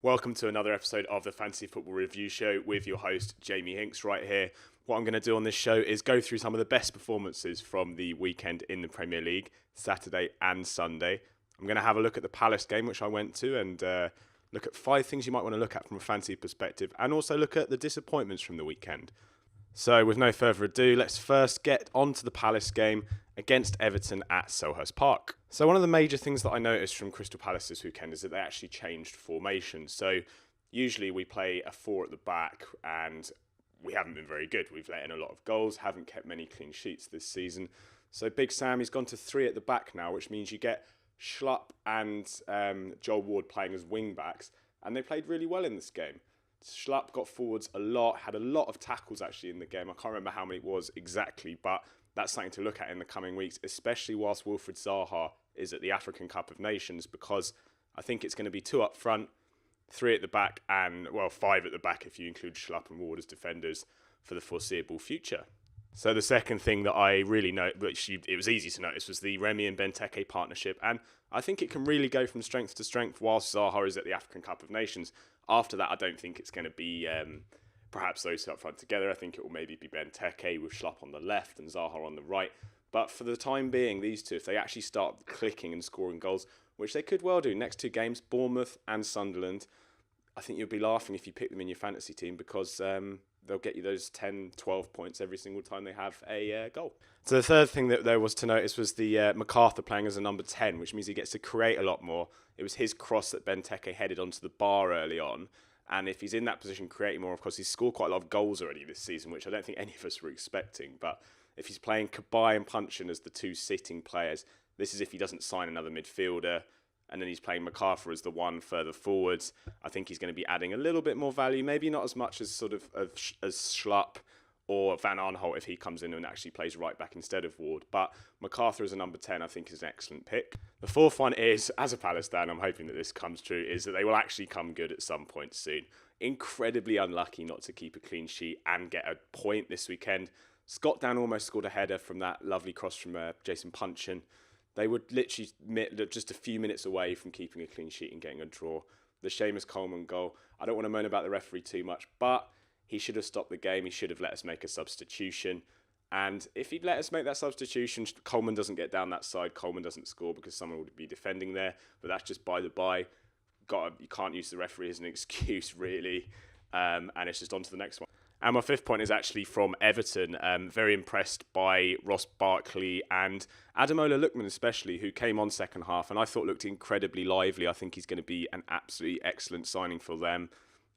Welcome to another episode of the Fantasy Football Review Show with your host, Jamie Hinks, right here. What I'm going to do on this show is go through some of the best performances from the weekend in the Premier League, Saturday and Sunday. I'm going to have a look at the Palace game, which I went to, and look at 5 things you might want to look at from a fantasy perspective, and also look at the disappointments from the weekend. So with no further ado, let's first get on to the Palace game against Everton at Selhurst Park. So one of the major things that I noticed from Crystal Palace this weekend is that they actually changed formation. So usually we play a 4 at the back and we haven't been very good. We've let in a lot of goals, haven't kept many clean sheets this season. So Big Sam, he's gone to 3 at the back now, which means you get Schlupp and Joel Ward playing as wing backs, and they played really well in this game. Schlupp got forwards a lot, had a lot of tackles actually in the game. I can't remember how many it was exactly, but that's something to look at in the coming weeks, especially whilst Wilfried Zaha is at the African Cup of Nations, because I think it's going to be 2 up front, 3 at the back, and 5 at the back if you include Schlupp and Ward as defenders for the foreseeable future. So the second thing that I really noticed, which it was easy to notice, was the Remy and Benteke partnership. And I think it can really go from strength to strength whilst Zaha is at the African Cup of Nations. After that, I don't think it's going to be perhaps those two up front together. I think it will maybe be Benteke with Schlupp on the left and Zaha on the right. But for the time being, these two, if they actually start clicking and scoring goals, which they could well do, next 2 games, Bournemouth and Sunderland, I think you'll be laughing if you pick them in your fantasy team because they'll get you those 10, 12 points every single time they have a goal. So the third thing that there was to notice was the MacArthur playing as a number 10, which means he gets to create a lot more. It was his cross that Benteke headed onto the bar early on. And if he's in that position creating more, of course, he's scored quite a lot of goals already this season, which I don't think any of us were expecting. But if he's playing Cabaye and Punchin as the 2 sitting players, this is if he doesn't sign another midfielder, and then he's playing MacArthur as the one further forwards. I think he's going to be adding a little bit more value, maybe not as much as as Schlupp or Van Aanholt if he comes in and actually plays right back instead of Ward. But MacArthur as a number 10, I think, is an excellent pick. The fourth one is, as a Palace fan, I'm hoping that this comes true, is that they will actually come good at some point soon. Incredibly unlucky not to keep a clean sheet and get a point this weekend. Scott Dan almost scored a header from that lovely cross from Jason Punchin. They were literally just a few minutes away from keeping a clean sheet and getting a draw. The Seamus Coleman goal, I don't want to moan about the referee too much, but he should have stopped the game. He should have let us make a substitution. And if he'd let us make that substitution, Coleman doesn't get down that side. Coleman doesn't score because someone would be defending there. But that's just by the by. You can't use the referee as an excuse, really. And it's just on to the next one. And my 5th point is actually from Everton. Very impressed by Ross Barkley and Ademola Lookman especially, who came on second half and I thought looked incredibly lively. I think he's going to be an absolutely excellent signing for them.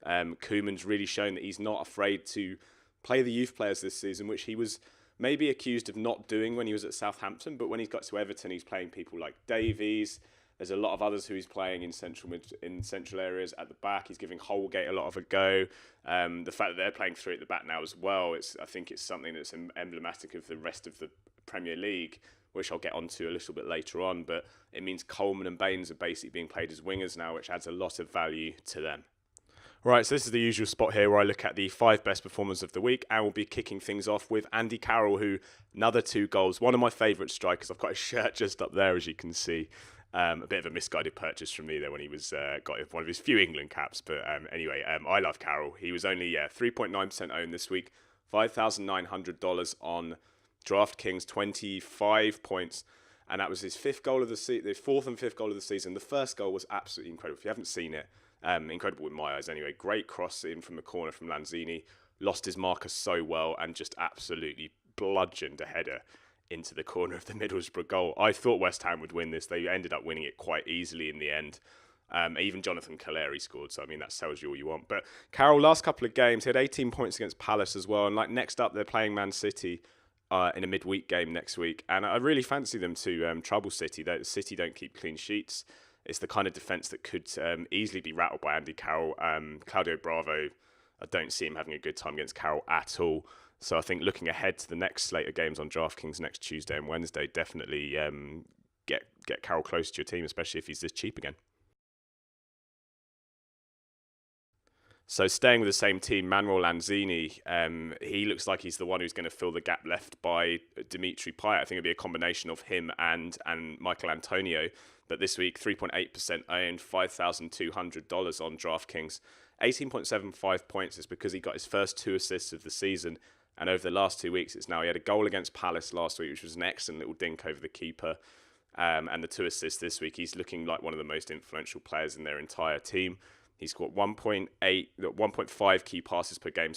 Koeman's really shown that he's not afraid to play the youth players this season, which he was maybe accused of not doing when he was at Southampton. But when he's got to Everton, he's playing people like Davies. There's a lot of others who he's playing in central areas at the back. He's giving Holgate a lot of a go. The fact that they're playing 3 at the back now as well, I think it's something that's emblematic of the rest of the Premier League, which I'll get onto a little bit later on. But it means Coleman and Baines are basically being played as wingers now, which adds a lot of value to them. Right, so this is the usual spot here where I look at the 5 best performers of the week, and we'll be kicking things off with Andy Carroll, who another 2 goals, one of my favourite strikers. I've got his shirt just up there, as you can see. A bit of a misguided purchase from me there when he was got one of his few England caps. But anyway, I love Carroll. He was only 3.9% owned this week, $5,900 on DraftKings, 25 points. And that was his 5th goal of the season, the 4th and 5th goal of the season. The first goal was absolutely incredible. If you haven't seen it, incredible in my eyes anyway. Great cross in from the corner from Lanzini. Lost his marker so well and just absolutely bludgeoned a header into the corner of the Middlesbrough goal. I thought West Ham would win this. They ended up winning it quite easily in the end. Even Jonathan Calleri scored, so I mean that tells you all you want. But Carroll, last couple of games, he had 18 points against Palace as well. And next up, they're playing Man City in a midweek game next week. And I really fancy them to trouble City. City don't keep clean sheets. It's the kind of defence that could easily be rattled by Andy Carroll. Claudio Bravo, I don't see him having a good time against Carroll at all. So I think looking ahead to the next slate of games on DraftKings next Tuesday and Wednesday, definitely get Carroll close to your team, especially if he's this cheap again. So staying with the same team, Manuel Lanzini, he looks like he's the one who's going to fill the gap left by Dimitri Payet. I think it'll be a combination of him and Michael Antonio. But this week, 3.8% owned, $5,200 on DraftKings. 18.75 points is because he got his first 2 assists of the season. And over the last 2 weeks, he had a goal against Palace last week, which was an excellent little dink over the keeper. And the 2 assists this week, he's looking like one of the most influential players in their entire team. He's got 1.5 key passes per game,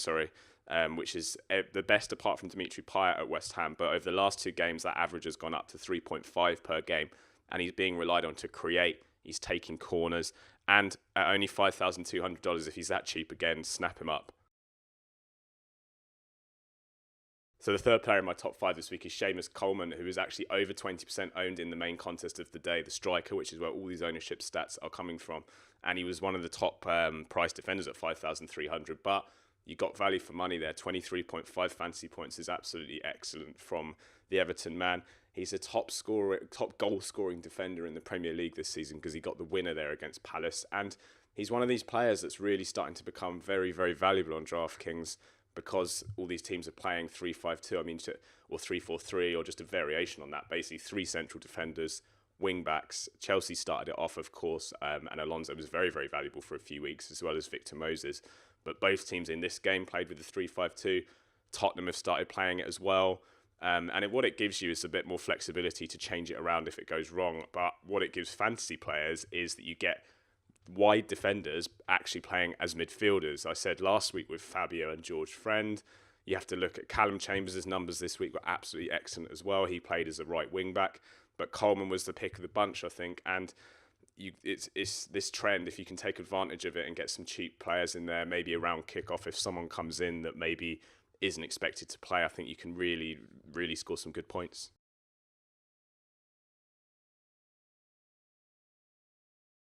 which is the best apart from Dimitri Payet at West Ham. But over the last 2 games, that average has gone up to 3.5 per game. And he's being relied on to create. He's taking corners. And at only $5,200, if he's that cheap again, snap him up. So the third player in my top 5 this week is Seamus Coleman, who is actually over 20% owned in the main contest of the day, the striker, which is where all these ownership stats are coming from. And he was one of the top price defenders at 5,300. But you got value for money there. 23.5 fantasy points is absolutely excellent from the Everton man. He's a top goal scoring defender in the Premier League this season because he got the winner there against Palace. And he's one of these players that's really starting to become very, very valuable on DraftKings, because all these teams are playing 3-5-2, or 3-4-3, or just a variation on that. Basically, 3 central defenders, wing backs. Chelsea started it off, of course, and Alonso was very, very valuable for a few weeks, as well as Victor Moses. But both teams in this game played with the 3-5-2. Tottenham have started playing it as well. What it gives you is a bit more flexibility to change it around if it goes wrong. But what it gives fantasy players is that you get wide defenders actually playing as midfielders. I said last week with Fabio and George Friend, you have to look at Callum Chambers' numbers this week were absolutely excellent as well. He played as a right wing back, but Coleman was the pick of the bunch, I think. And it's this trend, if you can take advantage of it and get some cheap players in there, maybe around kickoff, if someone comes in that maybe isn't expected to play, I think you can really, really score some good points.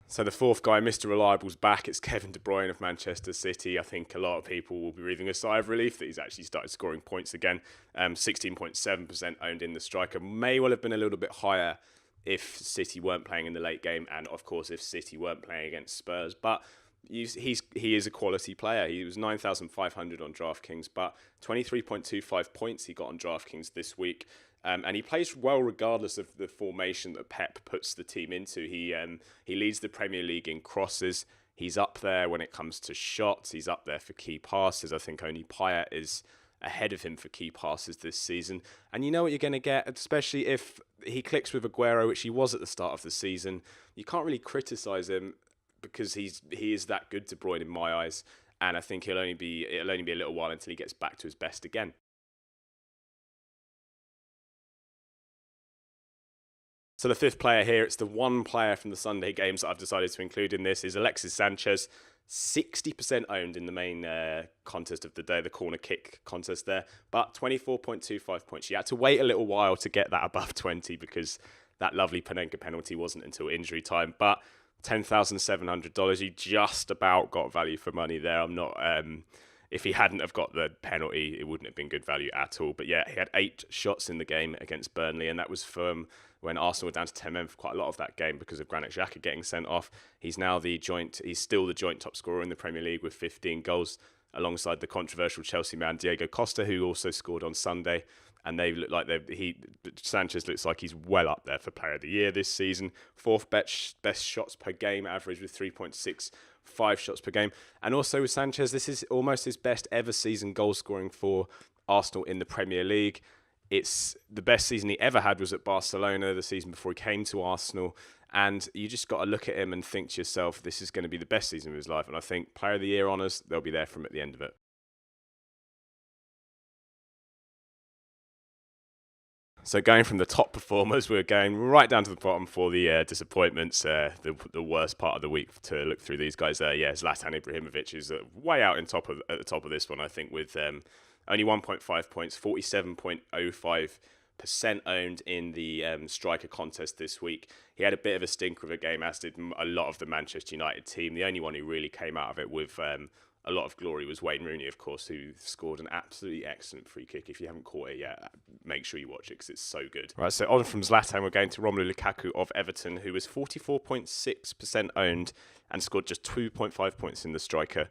So the fourth guy, Mr. Reliable's back. It's Kevin De Bruyne of Manchester City. I think a lot of people will be breathing a sigh of relief that he's actually started scoring points again. 16.7% owned in the striker. May well have been a little bit higher if City weren't playing in the late game, and of course if City weren't playing against Spurs. But he is a quality player. He was 9,500 on DraftKings, but 23.25 points he got on DraftKings this week. And he plays well regardless of the formation that Pep puts the team into. He leads the Premier League in crosses. He's up there when it comes to shots. He's up there for key passes. I think only Payet is ahead of him for key passes this season. And you know what you're going to get, especially if he clicks with Aguero, which he was at the start of the season. You can't really criticise him because he is that good, De Bruyne, in my eyes. And I think it'll only be a little while until he gets back to his best again. So the fifth player here, it's the one player from the Sunday games that I've decided to include in this, is Alexis Sanchez. 60% owned in the main contest of the day, the corner kick contest there, but 24.25 points. You had to wait a little while to get that above 20 because that lovely Panenka penalty wasn't until injury time, but $10,700, you just about got value for money there. I'm not... If he hadn't have got the penalty, it wouldn't have been good value at all. But yeah, he had 8 shots in the game against Burnley, and that was from when Arsenal were down to 10 men for quite a lot of that game because of Granit Xhaka getting sent off. He's still the joint top scorer in the Premier League with 15 goals, alongside the controversial Chelsea man Diego Costa, who also scored on Sunday. And they look like Sanchez looks like he's well up there for Player of the Year this season. 4th best shots per game average with 3.65 shots per game. And also with Sanchez, this is almost his best ever season goal scoring for Arsenal in the Premier League. It's the best season he ever had was at Barcelona, the season before he came to Arsenal. And you just got to look at him and think to yourself, this is going to be the best season of his life. And I think Player of the Year honours, they'll be there for him at the end of it. So going from the top performers, we're going right down to the bottom for the disappointments, the worst part of the week to look through these guys. Zlatan Ibrahimovic is way out at the top of this one, I think, with only 1.5 points, 47.05% owned in the striker contest this week. He had a bit of a stinker of a game, as did a lot of the Manchester United team. The only one who really came out of it with a lot of glory was Wayne Rooney, of course, who scored an absolutely excellent free kick. If you haven't caught it yet, make sure you watch it because it's so good. Right, so on from Zlatan, we're going to Romelu Lukaku of Everton, who was 44.6% owned and scored just 2.5 points in the striker.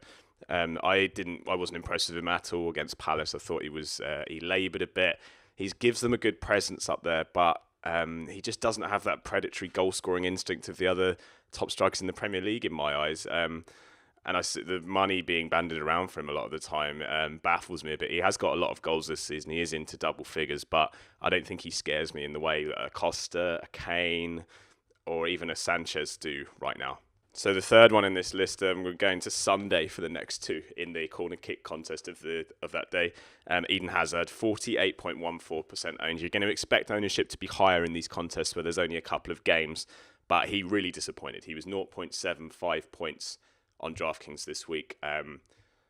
I wasn't impressed with him at all against Palace. I thought he laboured a bit. He gives them a good presence up there, but He just doesn't have that predatory goal-scoring instinct of the other top strikers in the Premier League, in my eyes. And the money being bandied around for him a lot of the time baffles me a bit. He has got a lot of goals this season. He is into double figures, but I don't think he scares me in the way that a Costa, a Kane, or even a Sanchez do right now. So the third one in this list, we're going to Sunday for the next two in the corner kick contest of that day. Eden Hazard, 48.14% owned. You're going to expect ownership to be higher in these contests where there's only a couple of games, but he really disappointed. He was 0.75 points on DraftKings this week.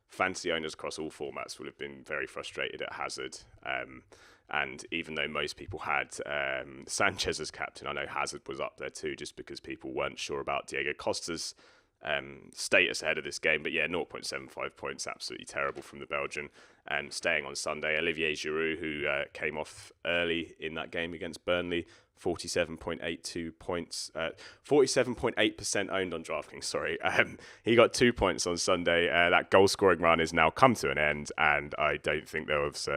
Fantasy owners across all formats will have been very frustrated at Hazard. And even though most people had Sanchez as captain, I know Hazard was up there too, just because people weren't sure about Diego Costa's status ahead of this game. But yeah, 0.75 points, absolutely terrible from the Belgian. And staying on Sunday, Olivier Giroud, who came off early in that game against Burnley, 47.82 points, 47.8% owned on DraftKings, sorry. He got 2 points on Sunday. That goal-scoring run has now come to an end, and I don't think there was...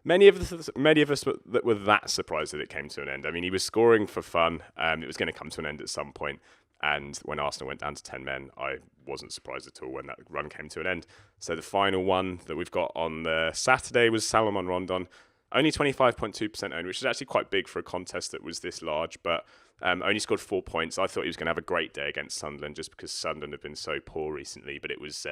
Many of us were that surprised that it came to an end. I mean, he was scoring for fun. It was going to come to an end at some point. And when Arsenal went down to 10 men, I wasn't surprised at all when that run came to an end. So the final one that we've got on the Saturday was Salomon Rondon. Only 25.2% owned, which is actually quite big for a contest that was this large, but only scored 4 points. I thought he was going to have a great day against Sunderland just because Sunderland have been so poor recently, but it was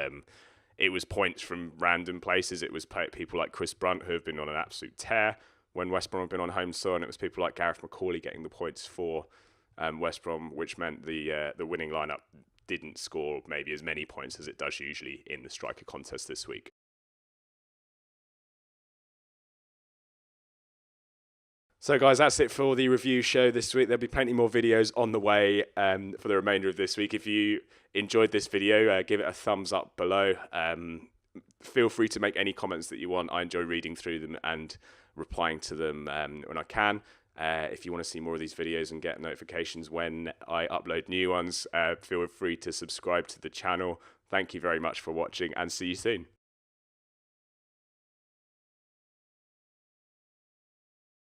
points from random places. It was people like Chris Brunt who have been on an absolute tear when West Brom have been on home soil, and it was people like Gareth McCauley getting the points for West Brom, which meant the winning lineup didn't score maybe as many points as it does usually in the striker contest this week. So guys, that's it for the review show this week. There'll be plenty more videos on the way for the remainder of this week. If you enjoyed this video, give it a thumbs up below. Feel free to make any comments that you want. I enjoy reading through them and replying to them when I can. If you want to see more of these videos and get notifications when I upload new ones, feel free to subscribe to the channel. Thank you very much for watching, and see you soon.